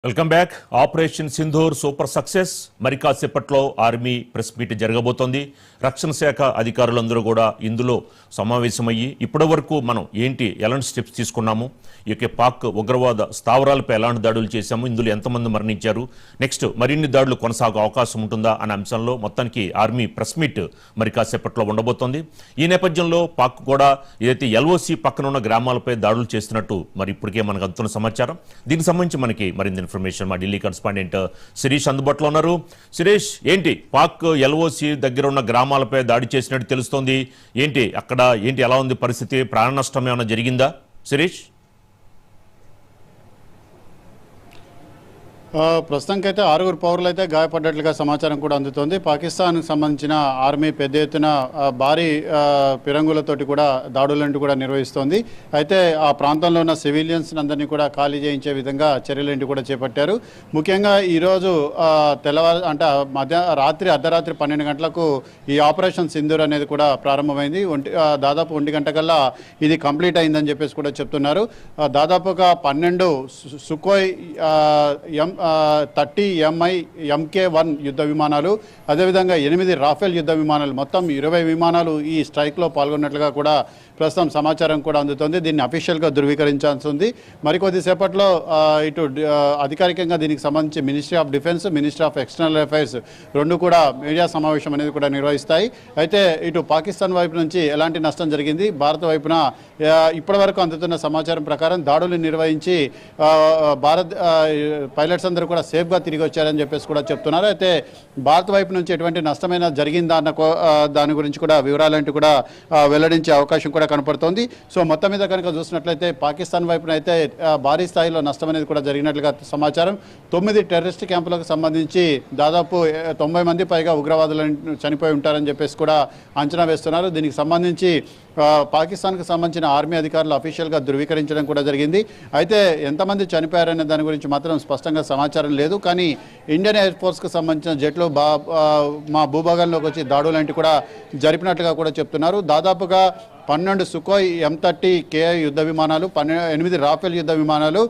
Welcome back. Operation Sindoor super success. మరి కాసేపట్లో army press meet జరగబోతోంది. రక్షణ శాఖ అధికారులందరూ కూడా ఇందులో సమావేశమయ్యి ఇప్పటి వరకు మనం ఎలాంటి స్టెప్స్ తీసుకున్నాము, ఈ పాక్ ఉగ్రవాద స్థావరాలపై ఎలాంటి దాడులు చేశాము, ఇందులో ఎంతమంది మరణించారు, నెక్స్ట్ మరిన్ని దాడులు కొనసాగే అవకాశం ఉంటుందా అనే అంశంలో మొత్తానికి ఆర్మీ ప్రెస్ మీట్ మరి కాసేపట్లో ఉండబోతోంది. ఈ నేపథ్యంలో పాక్ కూడా ఏదైతే ఎల్ఓసి పక్కన ఉన్న గ్రామాలపై దాడులు చేస్తున్నట్టు మరి ఇప్పటికే మనకు అందుతున్న సమాచారం. దీనికి సంబంధించి మనకి మరింత ఇన్ఫర్మేషన్ మా ఢిల్లీ కరెస్పాండెంట్ శిరీష్ అందుబాటులో ఉన్నారు. శిరీష్, పాక్ ఎల్ఓసి దగ్గర ఉన్న గ్రామాలపై దాడి చేసినట్టు తెలుస్తోంది. అక్కడ ఎలా ఉంది పరిస్థితి? ప్రాణ నష్టం ఏమైనా జరిగిందా శిరీష్? ప్రస్తుతానికైతే 6 పౌరులు అయితే గాయపడ్డట్లుగా సమాచారం కూడా అందుతోంది. పాకిస్తాన్కి సంబంధించిన ఆర్మీ పెద్ద ఎత్తున భారీ పిరంగులతోటి కూడా దాడులంటూ కూడా నిర్వహిస్తోంది. అయితే ఆ ప్రాంతంలో ఉన్న సివిలియన్స్ అందరినీ కూడా ఖాళీ చేయించే విధంగా చర్యలేంటి కూడా చేపట్టారు. ముఖ్యంగా ఈరోజు రాత్రి అర్ధరాత్రి 12 గంటలకు ఈ ఆపరేషన్ సింధూర్ అనేది కూడా ప్రారంభమైంది. దాదాపు 1 గంట కల్లా ఇది కంప్లీట్ అయిందని చెప్పేసి కూడా చెప్తున్నారు. దాదాపుగా 12 సుకోయ్ M30 MK1 యుద్ధ విమానాలు, అదేవిధంగా 8 రాఫెల్ యుద్ధ విమానాలు, మొత్తం 20 విమానాలు ఈ స్ట్రైక్లో పాల్గొన్నట్లుగా కూడా ప్రస్తుతం సమాచారం కూడా అందుతోంది. దీన్ని అఫీషియల్గా ధృవీకరించాల్సి ఉంది. మరికొద్దిసేపట్లో ఇటు అధికారికంగా దీనికి సంబంధించి ministry of defence, ministry of external affairs రెండు కూడా మీడియా సమావేశం అనేది కూడా నిర్వహిస్తాయి. అయితే ఇటు పాకిస్తాన్ వైపు నుంచి ఎలాంటి నష్టం జరిగింది, భారత వైపున ఇప్పటివరకు అందుతున్న సమాచారం ప్రకారం దాడులు నిర్వహించి భారత్ పైలట్స్ అందరూ కూడా సేఫ్గా తిరిగి వచ్చారని చెప్పేసి కూడా చెప్తున్నారు. అయితే భారత వైపు నుంచి ఎటువంటి నష్టమైనా జరిగిందా అన్న దాని గురించి కూడా వివరాలంటూ కూడా వెల్లడించే అవకాశం కూడా కనపడుతోంది. సో మొత్తం మీద కనుక చూసినట్లయితే పాకిస్తాన్ వైపున అయితే భారీ స్థాయిలో నష్టం అనేది కూడా జరిగినట్లుగా సమాచారం. 9 టెర్రరిస్ట్ క్యాంపులకు సంబంధించి దాదాపు 90 మంది పైగా ఉగ్రవాదులు చనిపోయి ఉంటారని చెప్పేసి కూడా అంచనా వేస్తున్నారు. దీనికి సంబంధించి పాకిస్తాన్కి సంబంధించిన ఆర్మీ అధికారులు అఫీషియల్గా ధృవీకరించడం కూడా జరిగింది. అయితే ఎంతమంది చనిపోయారనే దాని గురించి మాత్రం స్పష్టంగా సమాచారం లేదు. కానీ ఇండియన్ ఎయిర్ ఫోర్స్కి సంబంధించిన జట్లు మా భూభాగంలోకి వచ్చి దాడులు లాంటివి కూడా జరిపినట్లుగా కూడా చెప్తున్నారు. దాదాపుగా 12 సుకోయ్ M30 KI యుద్ధ విమానాలు, 8 రాఫెల్ యుద్ధ విమానాలు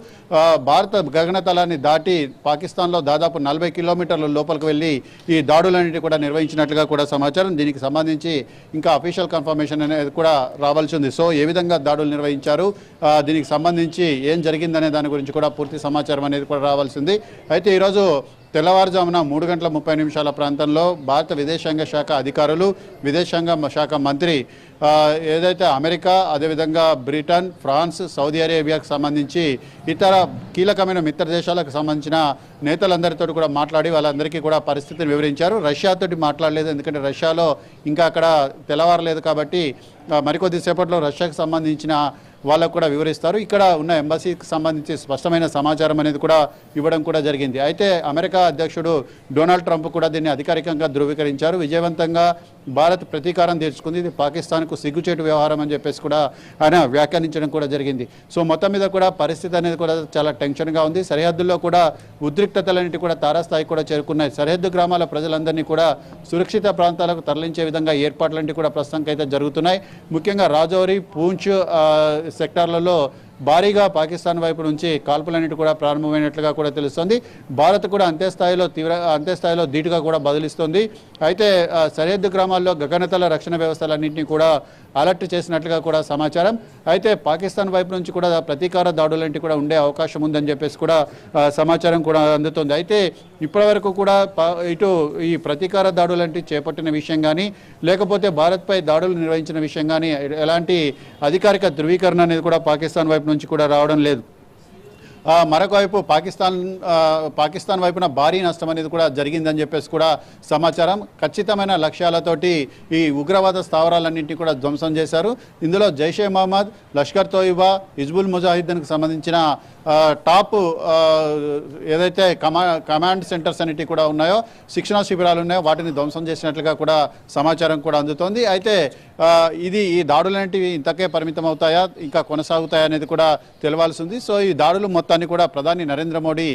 భారత గగనతలాన్ని దాటి పాకిస్తాన్లో దాదాపు 40 కిలోమీటర్ల లోపలికి వెళ్ళి ఈ దాడులన్నిటి కూడా నిర్వహించినట్లుగా కూడా సమాచారం. దీనికి సంబంధించి ఇంకా అఫీషియల్ కన్ఫర్మేషన్ అనేది కూడా రావాల్సి ఉంది. సో ఏ విధంగా దాడులు నిర్వహించారు, దీనికి సంబంధించి ఏం జరిగిందనే దాని గురించి కూడా పూర్తి సమాచారం అనేది కూడా రావాల్సింది. అయితే ఈరోజు తెల్లవారుజామున 3:30 ప్రాంతంలో భారత విదేశాంగ శాఖ అధికారులు, విదేశాంగ శాఖ మంత్రి ఏదైతే అమెరికా, అదేవిధంగా బ్రిటన్, ఫ్రాన్స్, సౌదీ అరేబియాకు సంబంధించి ఇతర కీలకమైన మిత్ర దేశాలకు సంబంధించిన నేతలందరితో కూడా మాట్లాడి వాళ్ళందరికీ కూడా పరిస్థితిని వివరించారు. రష్యాతోటి మాట్లాడలేదు, ఎందుకంటే రష్యాలో ఇంకా అక్కడ తెల్లవారలేదు కాబట్టి మరికొద్దిసేపట్లో రష్యాకు సంబంధించిన వాళ్ళకు కూడా వివరిస్తారు. ఇక్కడ ఉన్న ఎంబసీకి సంబంధించి స్పష్టమైన సమాచారం అనేది కూడా ఇవ్వడం కూడా జరిగింది. అయితే అమెరికా అధ్యక్షుడు డొనాల్డ్ ట్రంప్ కూడా దీన్ని అధికారికంగా ధృవీకరించారు. విజయవంతంగా భారత్ ప్రతీకారం తీర్చుకుంది, ఇది పాకిస్తాన్కు సిగ్గుచేటు వ్యవహారం అని చెప్పేసి కూడా ఆయన వ్యాఖ్యానించడం కూడా జరిగింది. సో మొత్తం మీద కూడా పరిస్థితి అనేది కూడా చాలా టెన్షన్గా ఉంది. సరిహద్దుల్లో కూడా ఉద్రిక్తతలన్నిటి కూడా తారాస్థాయికి కూడా చేరుకున్నాయి. సరిహద్దు గ్రామాల ప్రజలందరినీ కూడా సురక్షిత ప్రాంతాలకు తరలించే విధంగా ఏర్పాట్లన్నీ కూడా ప్రస్తుతానికి అయితే జరుగుతున్నాయి. ముఖ్యంగా రాజౌరి, పూంచ్ సెక్టార్లలో భారీగా పాకిస్తాన్ వైపు నుంచి కాల్పులన్నిటి కూడా ప్రారంభమైనట్లుగా కూడా తెలుస్తుంది. భారత్ కూడా అంత్యస్థాయిలో ధీటుగా కూడా బదిలిస్తుంది. అయితే సరిహద్దు గ్రామాల్లో గగనతల రక్షణ వ్యవస్థలన్నింటినీ కూడా అలర్ట్ చేసినట్లుగా కూడా సమాచారం. అయితే పాకిస్తాన్ వైపు నుంచి కూడా ప్రతీకార దాడులంటి కూడా ఉండే అవకాశం ఉందని చెప్పేసి కూడా సమాచారం కూడా అందుతుంది. అయితే ఇప్పటివరకు కూడా ఇటు ఈ ప్రతీకార దాడులంటి చేపట్టిన విషయం కానీ, లేకపోతే భారత్పై దాడులు నిర్వహించిన విషయం కానీ ఎలాంటి అధికారిక ధృవీకరణ అనేది కూడా పాకిస్తాన్ వైపు నుంచి కూడా రావడం లేదు. మరొక వైపు పాకిస్తాన్ వైపున భారీ నష్టం అనేది కూడా జరిగిందని చెప్పేసి కూడా సమాచారం. ఖచ్చితమైన లక్ష్యాలతోటి ఈ ఉగ్రవాద స్థావరాలన్నింటినీ కూడా ధ్వంసం చేశారు. ఇందులో జైషే మహమ్మద్, లష్కర్ తోయిబా, హిజ్బుల్ ముజాహిద్దీన్కి సంబంధించిన టాప్ ఏదైతే కమాండ్ సెంటర్స్ అన్నిటి కూడా ఉన్నాయో, శిక్షణా శిబిరాలు ఉన్నాయో వాటిని ధ్వంసం చేసినట్లుగా కూడా సమాచారం కూడా అందుతోంది. అయితే ఈ దాడులన్నింటివి ఇంతకే పరిమితం అవుతాయా, ఇంకా కొనసాగుతాయా అనేది కూడా తెలవాల్సి ఉంది. సో ఈ దాడులు మొత్తాన్ని కూడా ప్రధాని నరేంద్ర మోడీ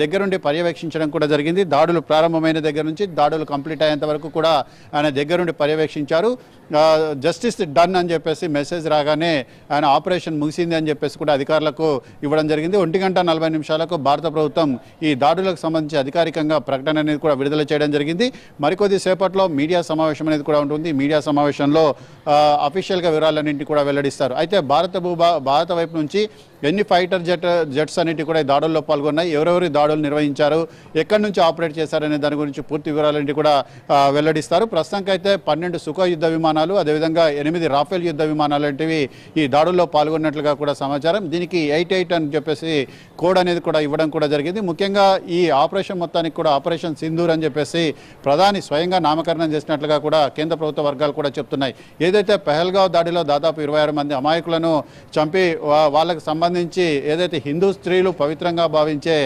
దగ్గరుండి పర్యవేక్షించడం కూడా జరిగింది. దాడులు ప్రారంభమైన దగ్గర నుంచి దాడులు కంప్లీట్ అయ్యేంత వరకు కూడా ఆయన దగ్గరుండి పర్యవేక్షించారు. జస్టిస్ డన్ అని చెప్పేసి మెసేజ్ రాగానే ఆయన ఆపరేషన్ ముగిసింది అని చెప్పేసి కూడా అధికారులకు ఇవ్వడం జరిగింది. 1:40 భారత ప్రభుత్వం ఈ దాడులకు సంబంధించి అధికారికంగా ప్రకటన అనేది కూడా విడుదల చేయడం జరిగింది. మరికొద్ది సేపట్లో మీడియా సమావేశం అనేది కూడా ఉంటుంది. మీడియా సమావేశంలో అఫీషియల్గా వివరాలన్నింటినీ కూడా వెల్లడిస్తారు. అయితే భారత వైపు నుంచి ఎన్ని ఫైటర్ జెట్స్ అన్నిటి కూడా ఈ దాడుల్లో పాల్గొన్నాయి, ఎవరెవరి దాడులు నిర్వహించారు, ఎక్కడి నుంచి ఆపరేట్ చేశారనే దాని గురించి పూర్తి వివరాలన్నింటి కూడా వెల్లడిస్తారు. ప్రస్తుతానికైతే 12 సుఖోయ్ యుద్ధ విమానాలు, అదేవిధంగా 8 రాఫెల్ యుద్ధ విమానాలు వంటివి ఈ దాడుల్లో పాల్గొన్నట్లుగా కూడా సమాచారం. దీనికి 88 అని చెప్పేసి కోడ్ అనేది కూడా ఇవ్వడం కూడా జరిగింది. ముఖ్యంగా ఈ ఆపరేషన్ మొత్తానికి కూడా ఆపరేషన్ సింధూర్ అని చెప్పేసి ప్రధాని స్వయంగా నామకరణం చేసినట్లుగా కూడా కేంద్ర ప్రభుత్వ వర్గాలు కూడా చెప్తున్నాయి. ఏదైతే పెహల్గావ్ దాడిలో దాదాపు 26 మంది అమాయకులను చంపి వాళ్ళకు సంబంధించి ఏదైతే హిందూ స్త్రీలు పవిత్రంగా భావించే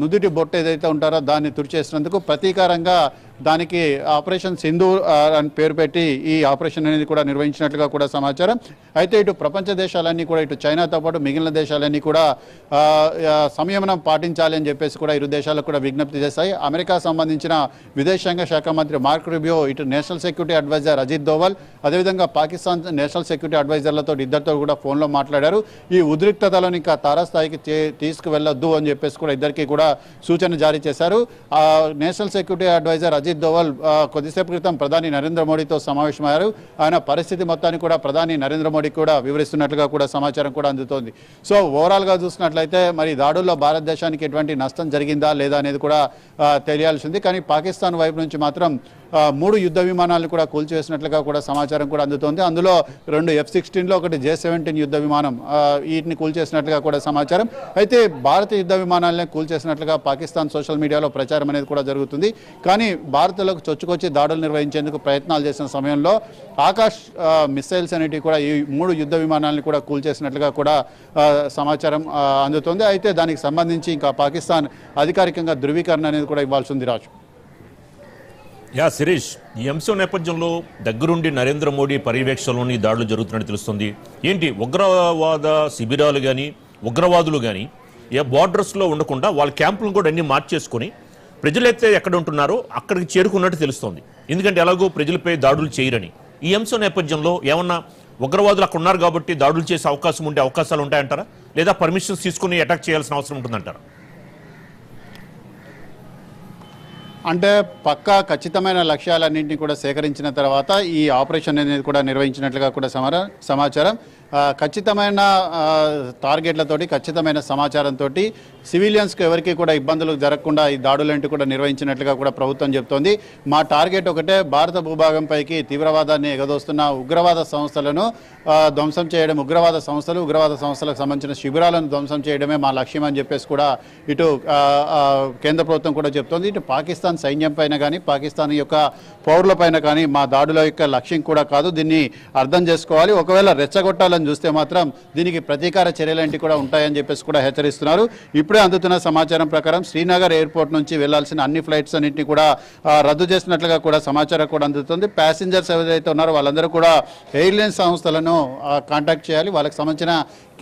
నుదుటి బొట్టు ఏదైతే ఉంటారో దాన్ని తుడిచేసినందుకు ప్రతీకారంగా దానికి ఆపరేషన్ సింధూర్ అని పేరు పెట్టి ఈ ఆపరేషన్ అనేది కూడా నిర్వహించినట్లుగా కూడా సమాచారం. అయితే ఇటు ప్రపంచ దేశాలన్నీ కూడా ఇటు చైనాతో పాటు మిగిలిన దేశాలన్నీ కూడా సంయమనం పాటించాలి అని చెప్పేసి కూడా ఇరు దేశాలకు కూడా విజ్ఞప్తి చేశాయి. అమెరికా సంబంధించిన విదేశాంగ శాఖ మంత్రి మార్క్ రూబియో ఇటు national security adviser Ajit Doval, అదేవిధంగా పాకిస్తాన్ నేషనల్ సెక్యూరిటీ అడ్వైజర్లతో ఇద్దరితో కూడా ఫోన్లో మాట్లాడారు. ఈ ఉద్రిక్తతలను ఇంకా తారాస్థాయికి తీసుకువెళ్ళొద్దు అని చెప్పేసి కూడా ఇద్దరికి కూడా సూచన జారీ చేశారు. National security adviser Ajit Doval కొద్దిసేపు క్రితం ప్రధాని నరేంద్ర మోడీతో సమావేశమయ్యారు. ఆయన పరిస్థితి మొత్తాన్ని కూడా ప్రధాని నరేంద్ర మోడీ కూడా వివరిస్తున్నట్లుగా కూడా సమాచారం కూడా అందుతోంది. సో ఓవరాల్గా చూసినట్లయితే మరి దాడుల్లో భారతదేశానికి ఎటువంటి నష్టం జరిగిందా లేదా అనేది కూడా తెలియాల్సింది. కానీ పాకిస్తాన్ వైపు నుంచి మాత్రం 3 యుద్ధ విమానాలను కూడా కూల్చివేసినట్లుగా కూడా సమాచారం కూడా అందుతోంది. అందులో 2 F-16లో ఒకటి J-17 యుద్ధ విమానం వీటిని కూల్చేసినట్లుగా కూడా సమాచారం. అయితే భారత యుద్ధ విమానాలనే కూల్చేసినట్లుగా పాకిస్తాన్ సోషల్ మీడియాలో ప్రచారం అనేది కూడా జరుగుతుంది. కానీ భారత్లోకి చొచ్చుకొచ్చి దాడులు నిర్వహించేందుకు ప్రయత్నాలు చేసిన సమయంలో ఆకాష్ మిసైల్స్ అనేటివి కూడా ఈ 3 యుద్ధ విమానాలను కూడా కూల్చేసినట్లుగా కూడా సమాచారం అందుతోంది. అయితే దానికి సంబంధించి ఇంకా పాకిస్తాన్ అధికారికంగా ధృవీకరణ అనేది కూడా ఇవ్వాల్సి ఉంది. రాజు, శిరీష్, ఈ అంశం నేపథ్యంలో దగ్గరుండి నరేంద్ర మోడీ పర్యవేక్షణలోని దాడులు జరుగుతున్నట్టు తెలుస్తుంది. ఏంటి ఉగ్రవాద శిబిరాలు కానీ ఉగ్రవాదులు కానీ ఏ బార్డర్స్లో ఉండకుండా వాళ్ళ క్యాంపులను కూడా అన్ని మార్చేసుకొని ప్రజలైతే ఎక్కడ ఉంటున్నారో అక్కడికి చేరుకున్నట్టు తెలుస్తోంది. ఎందుకంటే ఎలాగో ప్రజలపై దాడులు చేయరని. ఈ అంశం నేపథ్యంలో ఏమన్నా ఉగ్రవాదులు అక్కడ ఉన్నారు కాబట్టి దాడులు చేసే అవకాశాలు ఉంటాయంటారా, లేదా పర్మిషన్స్ తీసుకుని అటాక్ చేయాల్సిన అవసరం ఉంటుందంటారా? అంటే పక్కా ఖచ్చితమైన లక్ష్యాలన్నింటినీ కూడా సేకరించిన తర్వాత ఈ ఆపరేషన్ అనేది కూడా నిర్వహించినట్లుగా కూడా సమాచారం. ఖచ్చితమైన టార్గెట్లతోటి ఖచ్చితమైన సమాచారంతో సివిలియన్స్కి ఎవరికి కూడా ఇబ్బందులు జరగకుండా ఈ దాడులంటూ కూడా నిర్వహించినట్లుగా కూడా ప్రభుత్వం చెబుతోంది. మా టార్గెట్ ఒకటే, భారత భూభాగంపైకి తీవ్రవాదాన్ని ఎగదోస్తున్న ఉగ్రవాద సంస్థలను ధ్వంసం చేయడం, ఉగ్రవాద సంస్థలకు సంబంధించిన శిబిరాలను ధ్వంసం చేయడమే మా లక్ష్యం అని చెప్పేసి కూడా ఇటు కేంద్ర ప్రభుత్వం కూడా చెప్తోంది. ఇటు పాకిస్తాన్ సైన్యం పైన కానీ పాకిస్తాన్ యొక్క పౌరులపైన కానీ మా దాడుల యొక్క లక్ష్యం కూడా కాదు. దీన్ని అర్థం చేసుకోవాలి. ఒకవేళ రెచ్చగొట్టాలని చూస్తే మాత్రం దీనికి ప్రతీకార చర్యలంటి కూడా ఉంటాయని చెప్పేసి కూడా హెచ్చరిస్తున్నారు. ఇప్పుడే అందుతున్న సమాచారం ప్రకారం శ్రీనగర్ ఎయిర్పోర్ట్ నుంచి వెళ్లాల్సిన అన్ని ఫ్లైట్స్ అన్నింటినీ కూడా రద్దు చేసినట్లుగా కూడా సమాచారం కూడా అందుతుంది. ప్యాసింజర్స్ ఎవరైతే ఉన్నారో వాళ్ళందరూ కూడా ఎయిర్లైన్స్ సంస్థలను కాంటాక్ట్ చేయాలి. వాళ్ళకి సంబంధించిన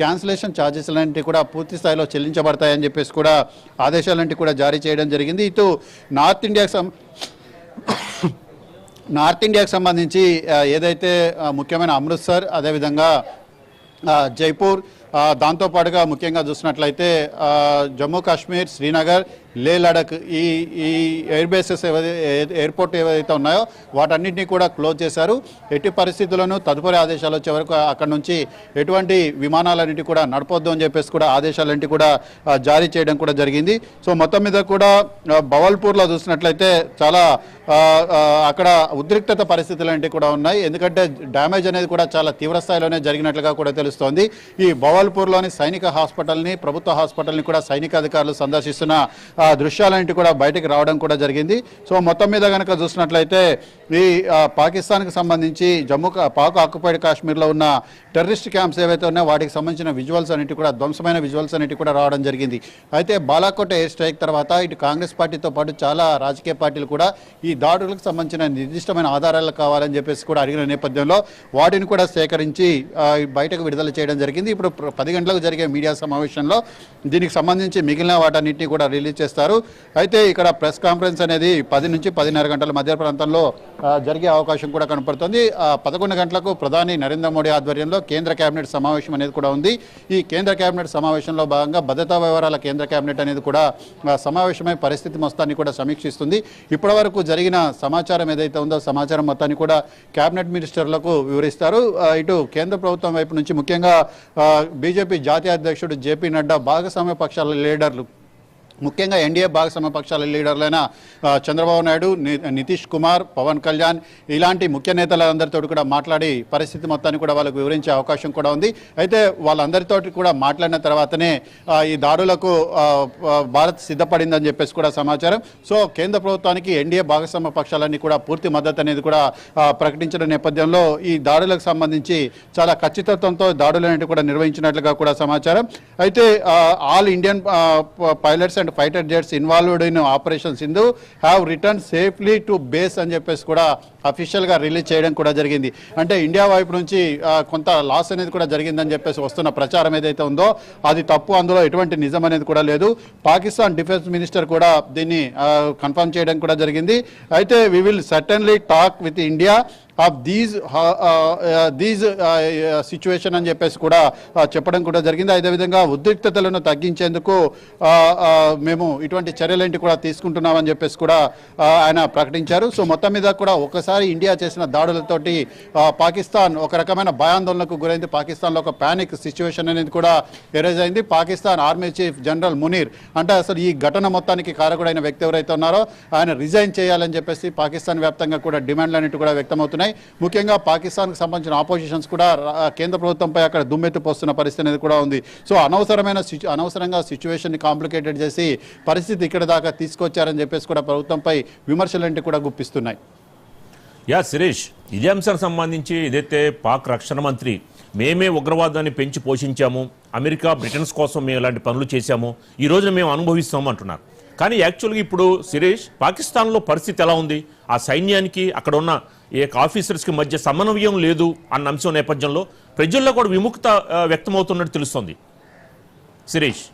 క్యాన్సిలేషన్ ఛార్జెస్ లాంటివి కూడా పూర్తి స్థాయిలో చెల్లించబడతాయని చెప్పేసి కూడా ఆదేశాలంటివి కూడా జారీ చేయడం జరిగింది. ఇటు నార్త్ ఇండియాకు సంబంధించి ఏదైతే ముఖ్యమైన అమృత్సర్, అదేవిధంగా జైపూర్, దాంతోపాటుగా ముఖ్యంగా చూసినట్లయితే జమ్మూ కాశ్మీర్, శ్రీనగర్, లే లడక్ ఈ ఎయిర్ బేసెస్ ఎయిర్పోర్ట్ ఏవైతే ఉన్నాయో వాటన్నింటినీ కూడా క్లోజ్ చేశారు. ఎట్టి పరిస్థితుల్లోనూ తదుపరి ఆదేశాలు వచ్చే వరకు అక్కడ నుంచి ఎటువంటి విమానాలన్నింటి కూడా నడపొద్దు అని చెప్పేసి కూడా ఆదేశాలన్నింటి కూడా జారీ చేయడం కూడా జరిగింది. సో మొత్తం మీద కూడా భవల్పూర్లో చూసినట్లయితే చాలా అక్కడ ఉద్రిక్తత పరిస్థితులు కూడా ఉన్నాయి. ఎందుకంటే డ్యామేజ్ అనేది కూడా చాలా తీవ్ర స్థాయిలోనే జరిగినట్లుగా కూడా తెలుస్తోంది. ఈ భవల్పూర్లోని సైనిక హాస్పిటల్ని, ప్రభుత్వ హాస్పిటల్ని కూడా సైనిక అధికారులు సందర్శిస్తున్న దృశ్యాలన్నింటి కూడా బయటకు రావడం కూడా జరిగింది. సో మొత్తం మీద కనుక చూసినట్లయితే ఈ పాకిస్తాన్కి సంబంధించి పాక్ ఆక్యుపైడ్ కాశ్మీర్లో ఉన్న టెర్రరిస్ట్ క్యాంప్స్ ఏవైతే ఉన్నాయో వాటికి సంబంధించిన విజువల్స్ అన్నిటి కూడా ధ్వంసమైన విజువల్స్ అన్నిటి కూడా రావడం జరిగింది. అయితే బాలాకోట ఎయిర్ స్ట్రైక్ తర్వాత ఇటు కాంగ్రెస్ పార్టీతో పాటు చాలా రాజకీయ పార్టీలు కూడా ఈ దాడులకు సంబంధించిన నిర్దిష్టమైన ఆధారాలు కావాలని చెప్పేసి కూడా అడిగిన నేపథ్యంలో వాటిని కూడా సేకరించి బయటకు విడుదల చేయడం జరిగింది. ఇప్పుడు 10 గంటలకు జరిగే మీడియా సమావేశంలో దీనికి సంబంధించి మిగిలిన వాటన్నిటిని కూడా రిలీజ్ చేస్తారు. చేస్తారు. అయితే ఇక్కడ ప్రెస్ కాన్ఫరెన్స్ అనేది 10 నుంచి 10:30 గంటల మధ్య ప్రాంతంలో జరిగే అవకాశం కూడా కనపడుతుంది. 11 గంటలకు ప్రధాని నరేంద్ర మోడీ ఆధ్వర్యంలో కేంద్ర కేబినెట్ సమావేశం అనేది కూడా ఉంది. ఈ కేంద్ర కేబినెట్ సమావేశంలో భాగంగా భద్రతా వ్యవహారాల కేంద్ర కేబినెట్ అనేది కూడా సమావేశమై పరిస్థితి మొత్తాన్ని కూడా సమీక్షిస్తుంది. ఇప్పటివరకు జరిగిన సమాచారం ఏదైతే ఉందో సమాచారం మొత్తాన్ని కూడా కేబినెట్ మినిస్టర్లకు వివరిస్తారు. ఇటు కేంద్ర ప్రభుత్వం వైపు నుంచి ముఖ్యంగా బీజేపీ జాతీయ అధ్యక్షుడు జేపీ నడ్డా, భాగస్వామ్య పక్షాల లీడర్లు ముఖ్యంగా ఎన్డీఏ భాగస్వామ్య పక్షాల లీడర్లైన చంద్రబాబు నాయుడు, నితీష్ కుమార్, పవన్ కళ్యాణ్ ఇలాంటి ముఖ్య నేతలందరితో కూడా మాట్లాడి పరిస్థితి మొత్తాన్ని కూడా వాళ్ళకు వివరించే అవకాశం కూడా ఉంది. అయితే వాళ్ళందరితో కూడా మాట్లాడిన తర్వాతనే ఈ దాడులకు భారత్ సిద్ధపడిందని చెప్పేసి కూడా సమాచారం. సో కేంద్ర ప్రభుత్వానికి ఎన్డీఏ భాగస్వామ్య పక్షాలన్నీ కూడా పూర్తి మద్దతు అనేది కూడా ప్రకటించిన నేపథ్యంలో ఈ దాడులకు సంబంధించి చాలా ఖచ్చితత్వంతో దాడులు అనేవి కూడా నిర్వహించినట్లుగా కూడా సమాచారం. అయితే all Indian pilots and fighter jets involved in operation Sindhu have return safely to base అని చెప్పేసి కూడా అఫీషియల్గా రిలీజ్ చేయడం కూడా జరిగింది. అంటే ఇండియా వైపు నుంచి కొంత లాస్ అనేది కూడా జరిగిందని చెప్పేసి వస్తున్న ప్రచారం ఏదైతే ఉందో అది తప్పు, అందులో ఎటువంటి నిజం అనేది కూడా లేదు. పాకిస్తాన్ డిఫెన్స్ మినిస్టర్ కూడా దీన్ని కన్ఫర్మ్ చేయడం కూడా జరిగింది. అయితే we will certainly talk with India of these situation అని చెప్పేసి కూడా చెప్పడం కూడా జరిగింది. అదేవిధంగా ఉద్రిక్తతలను తగ్గించేందుకు మేము ఇటువంటి చర్యలేంటి కూడా తీసుకుంటున్నామని చెప్పేసి కూడా ఆయన ప్రకటించారు. సో మొత్తం మీద కూడా ఒకసారి ఇండియా చేసిన దాడులతోటి పాకిస్తాన్ ఒక రకమైన భయాందోళనకు గురైంది. పాకిస్తాన్లో ఒక ప్యానిక్ సిచ్యువేషన్ అనేది కూడా ఎరేజ్ అయింది. Pakistan army chief general Munir అంటే అసలు ఈ ఘటన మొత్తానికి కారకుడైన వ్యక్తి ఎవరైతే ఉన్నారో ఆయన రిజైన్ చేయాలని చెప్పేసి పాకిస్తాన్ వ్యాప్తంగా కూడా డిమాండ్లు అనేవి కూడా వ్యక్తమవుతున్నాయి. ముఖ్యంగా పాకిస్తాన్కి సంబంధించిన ఆపోజిషన్స్ కూడా కేంద్ర ప్రభుత్వంపై అక్కడ దుమ్మెత్తిపోస్తున్న పరిస్థితి అనేది కూడా ఉంది. సో అనవసరంగా సిచ్యువేషన్ని కాంప్లికేటెడ్ చేసి పరిస్థితి ఇక్కడ దాకా తీసుకొచ్చారని చెప్పేసి కూడా ప్రభుత్వంపై విమర్శలంటే కూడా గుప్పిస్తున్నాయి. శిరీష్, ఇదే అంశానికి సంబంధించి ఏదైతే పాక్ రక్షణ మంత్రి మేమే ఉగ్రవాదాన్ని పెంచి పోషించాము, అమెరికా బ్రిటన్స్ కోసం మేము ఇలాంటి పనులు చేశాము, ఈ రోజున మేము అనుభవిస్తాము అంటున్నారు. కానీ యాక్చువల్గా ఇప్పుడు శిరీష్, పాకిస్తాన్లో పరిస్థితి ఎలా ఉంది? ఆ సైన్యానికి అక్కడ ఉన్న ఆఫీసర్స్కి మధ్య సమన్వయం లేదు అన్న అంశం నేపథ్యంలో ప్రజల్లో కూడా విముక్త వ్యక్తమవుతున్నట్టు తెలుస్తోంది. శిరీష్,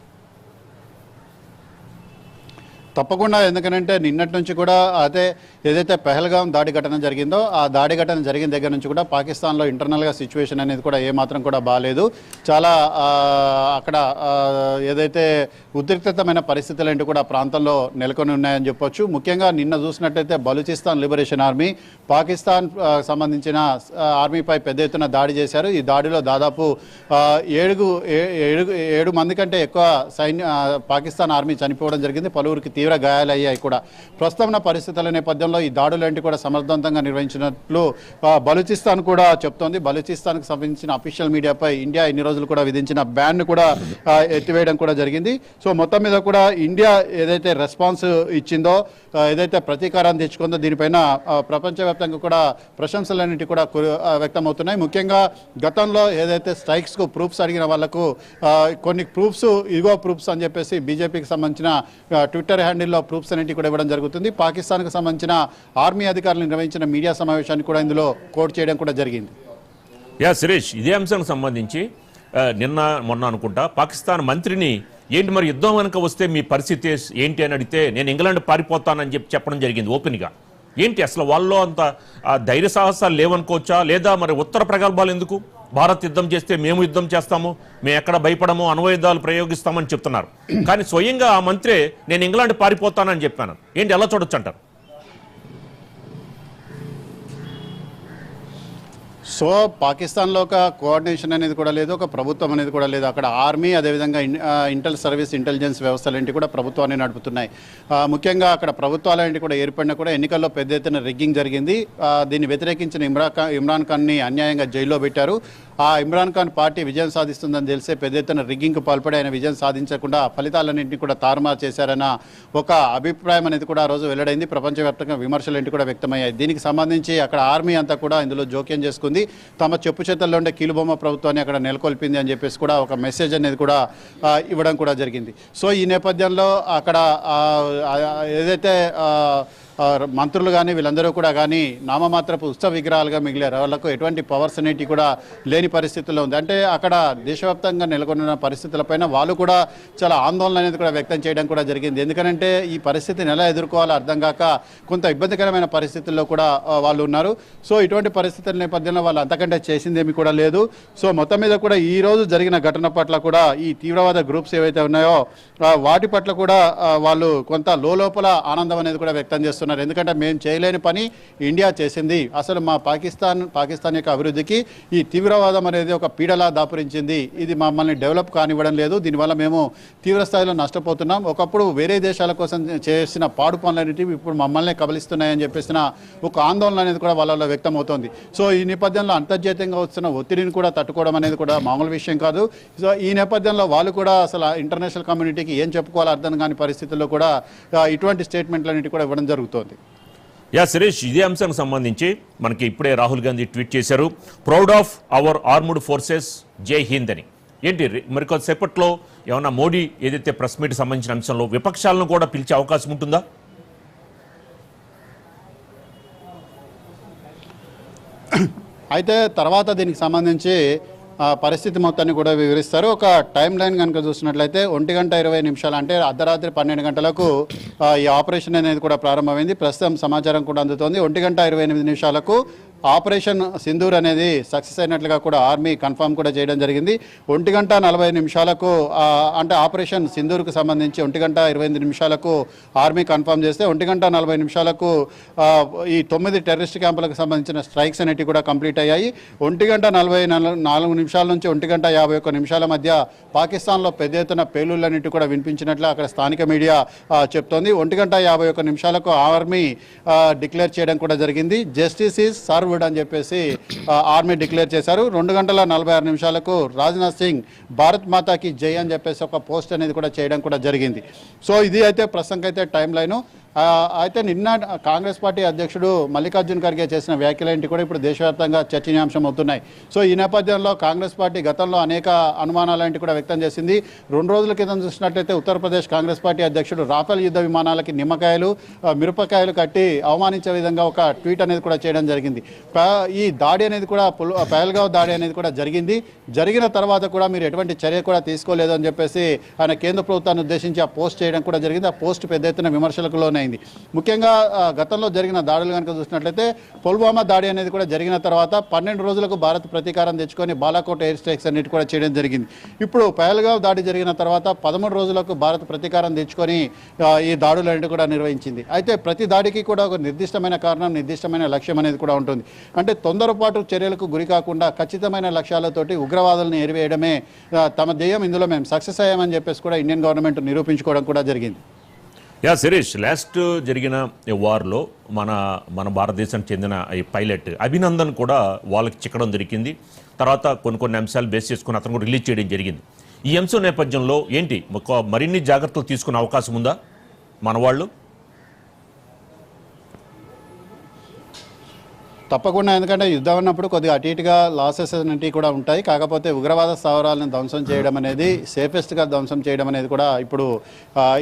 తప్పకుండా, ఎందుకనంటే నిన్నటి నుంచి కూడా అదే ఏదైతే పెహల్గాం దాడి ఘటన జరిగిందో ఆ దాడి ఘటన జరిగిన దగ్గర నుంచి కూడా పాకిస్తాన్లో ఇంటర్నల్గా సిచ్యువేషన్ అనేది కూడా ఏమాత్రం కూడా బాగాలేదు. చాలా అక్కడ ఏదైతే ఉద్రిక్తమైన పరిస్థితులు ఏంటి కూడా ప్రాంతంలో నెలకొని ఉన్నాయని చెప్పొచ్చు. ముఖ్యంగా నిన్న చూసినట్టయితే బలూచిస్తాన్ లిబరేషన్ ఆర్మీ పాకిస్తాన్ సంబంధించిన ఆర్మీపై పెద్ద ఎత్తున దాడి చేశారు. ఈ దాడిలో దాదాపు 7 మంది కంటే ఎక్కువ పాకిస్తాన్ ఆర్మీ చనిపోవడం జరిగింది. పలువురికి తీవ్ర గాయాలయ్యాయి కూడా. ప్రస్తుతం ఉన్న పరిస్థితుల నేపథ్యంలో ఈ దాడులంటి కూడా సమర్థవంతంగా నిర్వహించినట్లు బలూచిస్తాన్ కూడా చెప్తోంది. బలూచిస్తాన్కి సంబంధించిన అఫీషియల్ మీడియాపై ఇండియా ఇన్ని రోజులు కూడా విధించిన బ్యాన్ కూడా ఎత్తివేయడం కూడా జరిగింది. సో మొత్తం మీద కూడా ఇండియా ఏదైతే రెస్పాన్స్ ఇచ్చిందో, ఏదైతే ప్రతీకారాన్ని తెచ్చుకుందో దీనిపైన ప్రపంచవ్యాప్తంగా కూడా ప్రశంసలన్నింటి కూడా వ్యక్తమవుతున్నాయి. ముఖ్యంగా గతంలో ఏదైతే స్ట్రైక్స్కు ప్రూఫ్స్ అడిగిన వాళ్లకు కొన్ని ప్రూఫ్స్ అని చెప్పేసి బీజేపీకి సంబంధించిన ట్విట్టర్ హ్యాండిల్లో ప్రూఫ్స్ అన్నింటి కూడా ఇవ్వడం జరుగుతుంది. పాకిస్తాన్కు సంబంధించిన ఆర్మీ అధికారులు నిర్వహించిన మీడియా సమావేశాన్ని కూడా ఇందులో కోట్ చేయడం కూడా జరిగింది. సురేష్, ఇదే అంశానికి సంబంధించి మొన్న అనుకుంటా పాకిస్తాన్ మంత్రిని ఏంటి మరి యుద్ధం కనుక వస్తే మీ పరిస్థితి ఏంటి అని అడిగితే నేను ఇంగ్లాండ్ పారిపోతానని చెప్పడం జరిగింది ఓపెన్గా. ఏంటి అసలు వాళ్ళలో అంత ధైర్య సాహసాలు లేవనుకోవచ్చా? లేదా మరి ఉత్తర ప్రగల్భాలు ఎందుకు? భారత్ యుద్ధం చేస్తే మేము యుద్ధం చేస్తాము, మేము ఎక్కడ భయపడము, అణ్వాయుధాలు ప్రయోగిస్తామని చెప్తున్నారు. కానీ స్వయంగా ఆ మంత్రే నేను ఇంగ్లాండ్ పారిపోతానని చెప్పాను. ఏంటి ఎలా చూడొచ్చు అంటారు? సో పాకిస్తాన్లో ఒక కోఆర్డినేషన్ అనేది కూడా లేదు, ఒక ప్రభుత్వం అనేది కూడా లేదు. అక్కడ ఆర్మీ, అదేవిధంగా ఇంటెలిజెన్స్ వ్యవస్థలు కూడా ప్రభుత్వాన్ని నడుపుతున్నాయి. ముఖ్యంగా అక్కడ ప్రభుత్వాలు కూడా ఏర్పడినా కూడా ఎన్నికల్లో పెద్ద ఎత్తున రిగ్గింగ్ జరిగింది. దీన్ని వ్యతిరేకించిన ఇమ్రాన్ ఖాన్ని అన్యాయంగా జైల్లో పెట్టారు. ఆ ఇమ్రాన్ ఖాన్ పార్టీ విజయం సాధిస్తుందని తెలిసే పెద్ద ఎత్తున రిగ్గింగ్కు పాల్పడి ఆయన విజయం సాధించకుండా ఫలితాలన్నింటినీ కూడా తారుమారు చేశారన్న ఒక అభిప్రాయం అనేది కూడా ఆ రోజు వెల్లడైంది. ప్రపంచవ్యాప్తంగా విమర్శలు కూడా వ్యక్తమయ్యాయి. దీనికి సంబంధించి అక్కడ ఆర్మీ అంతా కూడా ఇందులో జోక్యం చేసుకుంది. తమ చెప్పు చేతల్లో ఉండే కీలుబొమ్మ ప్రభుత్వాన్ని అక్కడ నెలకొల్పింది అని చెప్పేసి కూడా ఒక మెసేజ్ అనేది కూడా ఇవ్వడం కూడా జరిగింది. సో ఈ నేపథ్యంలో అక్కడ ఏదైతే మంత్రులు కానీ వీళ్ళందరూ కూడా కానీ నామమాత్రపు ఉత్సవ విగ్రహాలుగా మిగిలారు. వాళ్ళకు ఎటువంటి పవర్స్ అనేవి కూడా లేని పరిస్థితుల్లో ఉంది. అంటే అక్కడ దేశవ్యాప్తంగా నెలకొన్న పరిస్థితులపైన వాళ్ళు కూడా చాలా ఆందోళన అనేది కూడా వ్యక్తం చేయడం కూడా జరిగింది. ఎందుకంటే ఈ పరిస్థితిని ఎలా ఎదుర్కోవాలో అర్థం కాక కొంత ఇబ్బందికరమైన పరిస్థితుల్లో కూడా వాళ్ళు ఉన్నారు. సో ఇటువంటి పరిస్థితుల నేపథ్యంలో వాళ్ళు అంతకంటే చేసిందేమీ కూడా లేదు. సో మొత్తం మీద కూడా ఈ రోజు జరిగిన ఘటన పట్ల కూడా ఈ తీవ్రవాద గ్రూప్స్ ఏవైతే ఉన్నాయో వాటి పట్ల కూడా వాళ్ళు కొంత లోపల ఆనందం అనేది కూడా వ్యక్తం చేస్తున్నారు. ఎందుకంటే మేము చేయలేని పని ఇండియా చేసింది, అసలు మా పాకిస్తాన్ యొక్క అభివృద్ధికి ఈ తీవ్రవాదం అనేది ఒక పీడలా దాపురించింది, ఇది మమ్మల్ని డెవలప్ కానివ్వడం లేదు, దీనివల్ల మేము తీవ్ర స్థాయిలో నష్టపోతున్నాం, ఒకప్పుడు వేరే దేశాల కోసం చేసిన పాడు పనులన్నిటివి ఇప్పుడు మమ్మల్ని కబలిస్తున్నాయని చెప్పేసిన ఒక ఆందోళన అనేది కూడా వాళ్ళలో వ్యక్తం అవుతోంది. సో ఈ నేపథ్యంలో అంతర్జాతీయంగా వస్తున్న ఒత్తిడిని కూడా తట్టుకోవడం అనేది కూడా మామూలు విషయం కాదు. సో ఈ నేపథ్యంలో వాళ్ళు కూడా అసలు ఇంటర్నేషనల్ కమ్యూనిటీకి ఏం చెప్పుకోవాలో అర్థం కాని పరిస్థితుల్లో కూడా ఇటువంటి స్టేట్మెంట్లన్నిటి కూడా ఇవ్వడం జరుగుతోంది. శిరీష్, ఇదే అంశానికి సంబంధించి మనకి ఇప్పుడే రాహుల్ గాంధీ ట్వీట్ చేశారు, proud of our armed forces, జై హింద్ అని. ఏంటి మరి కొద్దిసేపట్లో ఏమన్నా మోడీ ఏదైతే ప్రెస్ మీట్ సంబంధించిన అంశంలో విపక్షాలను కూడా పిలిచే అవకాశం ఉంటుందా? అయితే తర్వాత దీనికి సంబంధించి పరిస్థితి మొత్తాన్ని కూడా వివరిస్తారు. ఒక టైం లైన్ కనుక చూసినట్లయితే 1:20 అంటే అర్ధరాత్రి 12 గంటలకు ఈ ఆపరేషన్ అనేది కూడా ప్రారంభమైంది. ప్రస్తుతం సమాచారం కూడా అందుతోంది. 1:28 ఆపరేషన్ సింధూర్ అనేది సక్సెస్ అయినట్లుగా కూడా ఆర్మీ కన్ఫర్మ్ కూడా చేయడం జరిగింది. 1:40 అంటే ఆపరేషన్ సింధూర్కు సంబంధించి 1:25 ఆర్మీ కన్ఫర్మ్ చేస్తే 1:40 ఈ 9 టెర్రరిస్ట్ క్యాంపులకు సంబంధించిన స్ట్రైక్స్ అనేవి కూడా కంప్లీట్ అయ్యాయి. 1:44 నుంచి 1:51 మధ్య పాకిస్తాన్లో పెద్ద ఎత్తున పేలుళ్లన్నిటి కూడా వినిపించినట్లు అక్కడ స్థానిక మీడియా చెప్తోంది. 1:51 ఆర్మీ డిక్లేర్ చేయడం కూడా జరిగింది. జస్టిస్ ఈజ్ సర్వ్డ్ అని చెప్పేసి ఆర్మీ డిక్లేర్ చేశారు. 2:46 రాజ్నాథ్ సింగ్ భారత్ మాతాకి జై అని చెప్పేసి ఒక పోస్ట్ అనేది కూడా చేయడం కూడా జరిగింది. సో ఇది అయితే ప్రస్తుతానికైతే టైం లైను. అయితే నిన్న కాంగ్రెస్ పార్టీ అధ్యక్షుడు మల్లికార్జున్ ఖర్గే చేసిన వ్యాఖ్యలేంటి కూడా ఇప్పుడు దేశవ్యాప్తంగా చర్చనీయాంశం అవుతున్నాయి. సో ఈ నేపథ్యంలో కాంగ్రెస్ పార్టీ గతంలో అనేక అనుమానాలంటి కూడా వ్యక్తం చేసింది. 2 రోజుల క్రితం చూసినట్లయితే ఉత్తరప్రదేశ్ కాంగ్రెస్ పార్టీ అధ్యక్షుడు రాఫెల్ యుద్ధ విమానాలకి నిమ్మకాయలు మిరపకాయలు కట్టి అవమానించే విధంగా ఒక ట్వీట్ అనేది కూడా చేయడం జరిగింది. ఈ దాడి అనేది కూడా పహల్గావ్ దాడి అనేది కూడా జరిగింది. జరిగిన తర్వాత కూడా మీరు ఎటువంటి చర్య కూడా తీసుకోలేదు అని చెప్పేసి ఆయన కేంద్ర ప్రభుత్వాన్ని ఉద్దేశించి ఆ పోస్ట్ చేయడం కూడా జరిగింది. ఆ పోస్ట్ పెద్ద ఎత్తున విమర్శలకు లోనే అయింది. ముఖ్యంగా గతంలో జరిగిన దాడులు కనుక చూసినట్లయితే పుల్వామా దాడి అనేది కూడా జరిగిన తర్వాత 12 రోజులకు భారత్ ప్రతీకారం తెచ్చుకొని బాలాకోట్ ఎయిర్ స్ట్రైక్స్ అన్నిటి కూడా చేయడం జరిగింది. ఇప్పుడు పహల్గావ్ దాడి జరిగిన తర్వాత 13 రోజులకు భారత్ ప్రతీకారం తెచ్చుకొని ఈ దాడులన్నిటి కూడా నిర్వహించింది. అయితే ప్రతి దాడికి కూడా ఒక నిర్దిష్టమైన కారణం, నిర్దిష్టమైన లక్ష్యం అనేది కూడా ఉంటుంది. అంటే తొందరపాటు చర్యలకు గురి కాకుండా ఖచ్చితమైన లక్ష్యాలతోటి ఉగ్రవాదులను ఏరివేయడమే తమ ధ్యేయం, ఇందులో మేము సక్సెస్ అయ్యామని చెప్పేసి కూడా ఇండియన్ గవర్నమెంట్ నిరూపించుకోవడం కూడా జరిగింది. శిరీష్, లాస్ట్ జరిగిన వార్లో మన భారతదేశానికి చెందిన ఈ పైలట్ అభినందన్ కూడా వాళ్ళకి చిక్కడం దొరికింది. తర్వాత కొన్ని అంశాలు బేస్ చేసుకుని అతను కూడా రిలీజ్ చేయడం జరిగింది. ఈ అంశం నేపథ్యంలో ఏంటి మరిన్ని జాగ్రత్తలు తీసుకునే అవకాశం ఉందా మన వాళ్ళు? తప్పకుండా, ఎందుకంటే యుద్ధం అన్నప్పుడు కొద్దిగా అటు ఇటుగా లాసెస్ అనేవి కూడా ఉంటాయి. కాకపోతే ఉగ్రవాద స్థావరాలను ధ్వంసం చేయడం అనేది, సేఫెస్ట్గా ధ్వంసం చేయడం అనేది కూడా ఇప్పుడు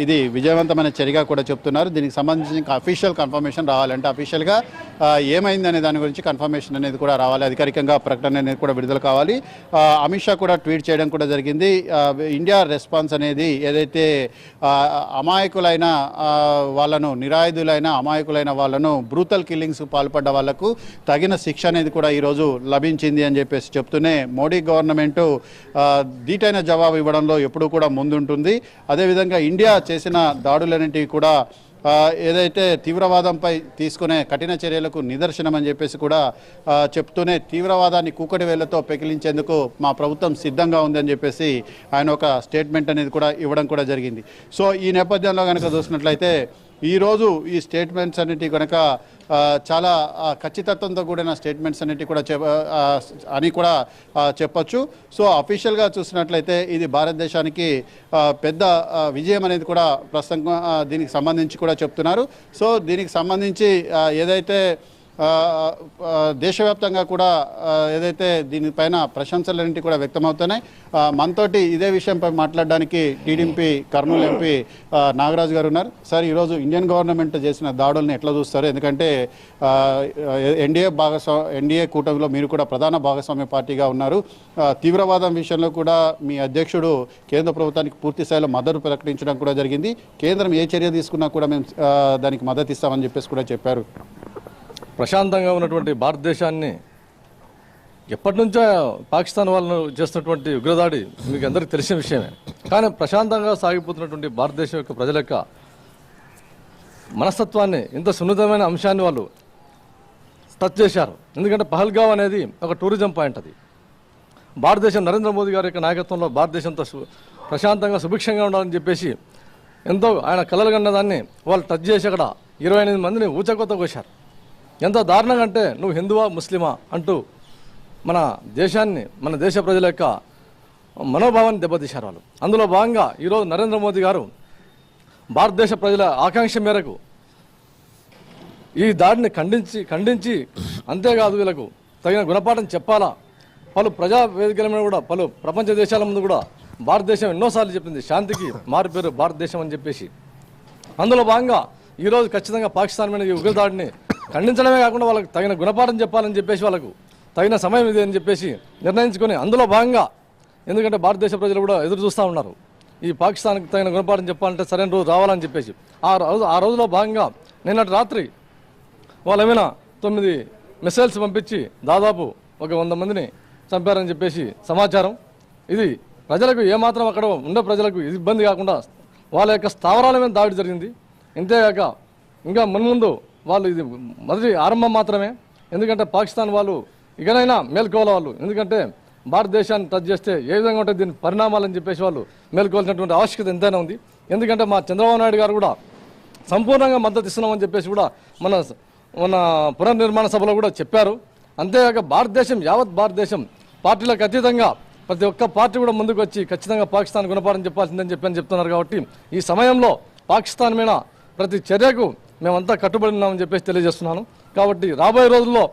ఇది విజయవంతమైన చర్యగా కూడా చెప్తున్నారు. దీనికి సంబంధించి అఫీషియల్ కన్ఫర్మేషన్ రావాలంటే అఫీషియల్గా ఏమైంది అనే దాని గురించి కన్ఫర్మేషన్ అనేది కూడా రావాలి, అధికారికంగా ప్రకటన అనేది కూడా విడుదల కావాలి. అమిత్ షా కూడా ట్వీట్ చేయడం కూడా జరిగింది. ఇండియా రెస్పాన్స్ అనేది ఏదైతే అమాయకులైన వాళ్ళను, నిరాయుధులైన అమాయకులైన వాళ్ళను, బ్రూటల్ కిల్లింగ్స్ పాల్పడ్డ వాళ్లకు తగిన శిక్ష అనేది కూడా ఈరోజు లభించింది అని చెప్పేసి చెప్తూనే మోడీ గవర్నమెంట్ దీటైన జవాబు ఇవ్వడంలో ఎప్పుడూ కూడా ముందుంటుంది. అదేవిధంగా ఇండియా చేసిన దాడులన్నింటివి కూడా ఏదైతే తీవ్రవాదంపై తీసుకునే కఠిన చర్యలకు నిదర్శనం అని చెప్పేసి కూడా చెప్తూనే తీవ్రవాదాన్ని కూకటి వేళ్లతో పెకిలించేందుకు మా ప్రభుత్వం సిద్ధంగా ఉందని చెప్పేసి ఆయన ఒక స్టేట్మెంట్ అనేది కూడా ఇవ్వడం కూడా జరిగింది. సో ఈ నేపథ్యంలో కనుక చూసినట్లయితే ఈరోజు ఈ స్టేట్మెంట్స్ అన్నిటి కనుక చాలా ఖచ్చితత్వంతో కూడిన స్టేట్మెంట్స్ అన్నిటి కూడా అని కూడా చెప్పొచ్చు. సో అఫీషియల్గా చూసినట్లయితే ఇది భారతదేశానికి పెద్ద విజయం అనేది కూడా ప్రస్తుతం దీనికి సంబంధించి కూడా చెప్తున్నారు. సో దీనికి సంబంధించి ఏదైతే దేశవ్యాప్తంగా కూడా ఏదైతే దీనిపైన ప్రశంసలన్నింటి కూడా వ్యక్తమవుతున్నాయి. మనతోటి ఇదే విషయంపై మాట్లాడడానికి టీడీపీ కర్నూలు ఎంపీ నాగరాజు గారు ఉన్నారు. సార్, ఈరోజు ఇండియన్ గవర్నమెంట్ చేసిన దాడుల్ని ఎట్లా చూస్తారు? ఎందుకంటే ఎన్డీఏ కూటమిలో మీరు కూడా ప్రధాన భాగస్వామ్య పార్టీగా ఉన్నారు. తీవ్రవాదం విషయంలో కూడా మీ అధ్యక్షుడు కేంద్ర ప్రభుత్వానికి పూర్తి స్థాయిలో మద్దతు ప్రకటించడం కూడా జరిగింది. కేంద్రం ఏ చర్య తీసుకున్నా కూడా మేము దానికి మద్దతు ఇస్తామని చెప్పేసి కూడా చెప్పారు. ప్రశాంతంగా ఉన్నటువంటి భారతదేశాన్ని ఎప్పటి నుంచో పాకిస్తాన్ వాళ్ళు చేస్తున్నటువంటి ఉగ్రదాడి మీకు అందరికీ తెలిసిన విషయమే. కానీ ప్రశాంతంగా సాగిపోతున్నటువంటి భారతదేశం యొక్క ప్రజల యొక్క మనస్తత్వాన్ని, ఇంత సున్నితమైన అంశాన్ని వాళ్ళు టచ్ చేశారు. ఎందుకంటే పహల్గావ్ అనేది ఒక టూరిజం పాయింట్. అది భారతదేశం నరేంద్ర మోదీ గారి యొక్క నాయకత్వంలో భారతదేశంతో ప్రశాంతంగా సుభిక్షంగా ఉండాలని చెప్పేసి ఎంతో ఆయన కలలు కన్న దాన్ని వాళ్ళు టచ్ చేసి అక్కడ 28 మందిని ఊచకొత్త కోశారు. ఎంత దారుణంగా అంటే నువ్వు హిందువా ముస్లిమా అంటూ మన దేశాన్ని, మన దేశ ప్రజల యొక్క మనోభావాన్ని దెబ్బతీశారు వాళ్ళు. అందులో భాగంగా ఈరోజు నరేంద్ర మోదీ గారు భారతదేశ ప్రజల ఆకాంక్ష మేరకు ఈ దాడిని ఖండించి అంతేకాదు వీళ్ళకు తగిన గుణపాఠం చెప్పాలా. పలు ప్రజా వేదికల మీద కూడా, పలు ప్రపంచ దేశాల ముందు కూడా భారతదేశం ఎన్నోసార్లు చెప్పింది శాంతికి మారుపేరు భారతదేశం అని చెప్పేసి. అందులో భాగంగా ఈరోజు ఖచ్చితంగా పాకిస్తాన్ మీద ఈ ఉగ్రదాడిని ఖండించడమే కాకుండా వాళ్ళకి తగిన గుణపాఠం చెప్పాలని చెప్పేసి, వాళ్ళకు తగిన సమయం ఇది అని చెప్పేసి నిర్ణయించుకొని అందులో భాగంగా, ఎందుకంటే భారతదేశ ప్రజలు కూడా ఎదురు చూస్తూ ఉన్నారు ఈ పాకిస్తాన్కి తగిన గుణపాఠం చెప్పాలంటే సరైన రోజు రావాలని చెప్పేసి. ఆ రోజులో భాగంగా నిన్నటి రాత్రి వాళ్ళు ఏమైనా 9 మిసైల్స్ పంపించి దాదాపు ఒక 100 మందిని చంపారని చెప్పేసి సమాచారం. ఇది ప్రజలకు ఏమాత్రం అక్కడ ఉండే ప్రజలకు ఇబ్బంది కాకుండా వాళ్ళ యొక్క స్థావరాల మీద దాడి జరిగింది. ఇంతేగాక ఇంకా మున్ముందు వాళ్ళు ఇది మొదటి ఆరంభం మాత్రమే. ఎందుకంటే పాకిస్తాన్ వాళ్ళు ఇకనైనా మేల్కోవాలి వాళ్ళు. ఎందుకంటే భారతదేశాన్ని టచ్ చేస్తే ఏ విధంగా ఉంటుంది దీని పరిణామాలని చెప్పేసి వాళ్ళు మేల్కోవాల్సినటువంటి ఆవశ్యకత ఎంతైనా ఉంది. ఎందుకంటే మా చంద్రబాబు నాయుడు గారు కూడా సంపూర్ణంగా మద్దతు ఇస్తున్నామని చెప్పేసి కూడా మన పునర్నిర్మాణ సభలో కూడా చెప్పారు. అంతేగాక భారతదేశం, యావత్ భారతదేశం పార్టీలకు అతీతంగా ప్రతి ఒక్క పార్టీ కూడా ముందుకు వచ్చి ఖచ్చితంగా పాకిస్తాన్ గుణపాఠం చెప్పాల్సిందని చెప్తున్నారు. కాబట్టి ఈ సమయంలో పాకిస్తాన్ మీద ప్రతి చర్యకు మేమంతా కట్టుబడి ఉన్నామని చెప్పేసి తెలియజేస్తున్నాను. కాబట్టి రాబోయే రోజుల్లో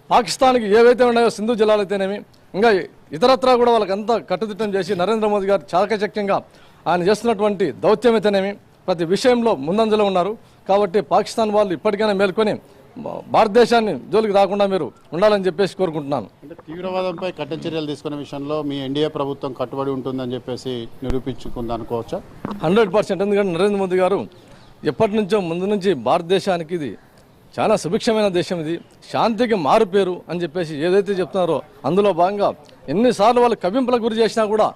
పాకిస్తాన్కి ఏవైతే ఉన్నాయో సింధు జలాలైతేనేమి, ఇంకా ఇతరత్రా కూడా వాళ్ళకంతా కట్టుదిట్టం చేసి నరేంద్ర మోదీ గారు చాకచక్యంగా ఆయన చేస్తున్నటువంటి దౌత్యం అయితేనేమి ప్రతి విషయంలో ముందంజలో ఉన్నారు. కాబట్టి పాకిస్తాన్ వాళ్ళు ఇప్పటికైనా మేల్కొని భారతదేశాన్ని జోలికి రాకుండా మీరు ఉండాలని చెప్పేసి కోరుకుంటున్నాను. అంటే తీవ్రవాదంపై కఠిన చర్యలు తీసుకునే విషయంలో మీ ఎన్డీఏ ప్రభుత్వం కట్టుబడి ఉంటుందని చెప్పేసి నిరూపించుకుంది అనుకోవచ్చా? 100%. ఎందుకంటే నరేంద్ర మోదీ గారు ఎప్పటి నుంచో ముందు నుంచి భారతదేశానికి ఇది చాలా సుభిక్షమైన దేశం, ఇది శాంతికి మారుపేరు అని చెప్పేసి ఏదైతే చెప్తున్నారో అందులో భాగంగా ఎన్నిసార్లు వాళ్ళు కవ్వింపులకు గురి చేసినా కూడా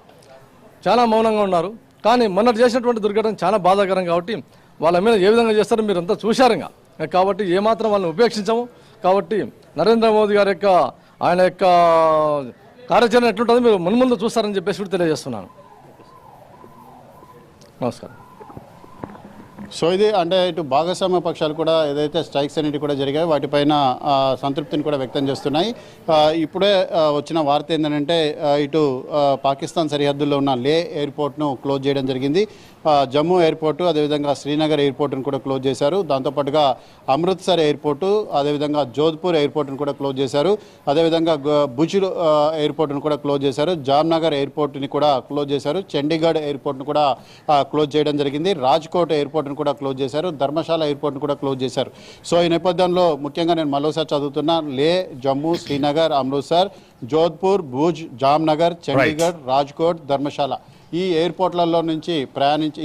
చాలా మౌనంగా ఉన్నారు. కానీ మొన్నటి చేసినటువంటి దుర్ఘటన చాలా బాధాకరం. కాబట్టి వాళ్ళ మీద ఏ విధంగా చేస్తారో మీరంతా చూశారుగా. కాబట్టి ఏమాత్రం వాళ్ళని ఉపేక్షించము. కాబట్టి నరేంద్ర మోదీ గారి యొక్క ఆయన యొక్క కార్యాచరణ ఎట్లుంటుందో మీరు మున్ముందు చూస్తారని చెప్పేసి కూడా తెలియజేస్తున్నాను. నమస్కారం. సో ఇది అంటే ఇటు భాగస్వామ్య పక్షాలు కూడా ఏదైతే స్ట్రైక్స్ అనేవి కూడా జరిగాయి వాటిపైన సంతృప్తిని కూడా వ్యక్తం చేస్తున్నాయి. ఇప్పుడే వచ్చిన వార్త ఏంటంటే ఇటు పాకిస్తాన్ సరిహద్దుల్లో ఉన్న లే ఎయిర్పోర్ట్ను క్లోజ్ చేయడం జరిగింది. జమ్మూ ఎయిర్పోర్టు, అదేవిధంగా శ్రీనగర్ ఎయిర్పోర్ట్ను కూడా క్లోజ్ చేశారు. దాంతోపాటుగా అమృత్సర్ ఎయిర్పోర్టు, అదేవిధంగా జోధ్పూర్ ఎయిర్పోర్ట్ను కూడా క్లోజ్ చేశారు. అదేవిధంగా భుజ్ ఎయిర్పోర్ట్ను కూడా క్లోజ్ చేశారు. జామ్నగర్ ఎయిర్పోర్ట్ని కూడా క్లోజ్ చేశారు. చండీగఢ్ ఎయిర్పోర్ట్ను కూడా క్లోజ్ చేయడం జరిగింది. రాజ్కోట్ ఎయిర్పోర్ట్ను కూడా క్లోజ్ చేశారు. ధర్మశాల ఎయిర్పోర్ట్ను కూడా క్లోజ్ చేశారు. సో ఈ నేపథ్యంలో ముఖ్యంగా నేను మరోసారి చదువుతున్నా, లే, జమ్మూ, శ్రీనగర్, అమృత్సర్, జోధ్పూర్, భుజ్, జామ్నగర్, చండీగఢ్, రాజ్కోట్, ధర్మశాల ఈ ఎయిర్పోర్ట్లలో నుంచి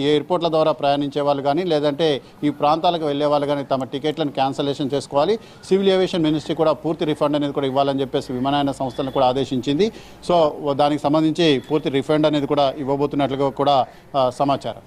ఈ ఎయిర్పోర్ట్ల ద్వారా ప్రయాణించే వాళ్ళు కానీ లేదంటే ఈ ప్రాంతాలకు వెళ్ళే వాళ్ళు కానీ తమ టికెట్లను క్యాన్సలేషన్ చేసుకోవాలి. సివిల్ ఏవియేషన్ మినిస్ట్రీ కూడా పూర్తి రిఫండ్ అనేది కూడా ఇవ్వాలని చెప్పేసి విమానయాన సంస్థలను కూడా ఆదేశించింది. సో దానికి సంబంధించి పూర్తి రిఫండ్ అనేది కూడా ఇవ్వబోతున్నట్లుగా కూడా సమాచారం.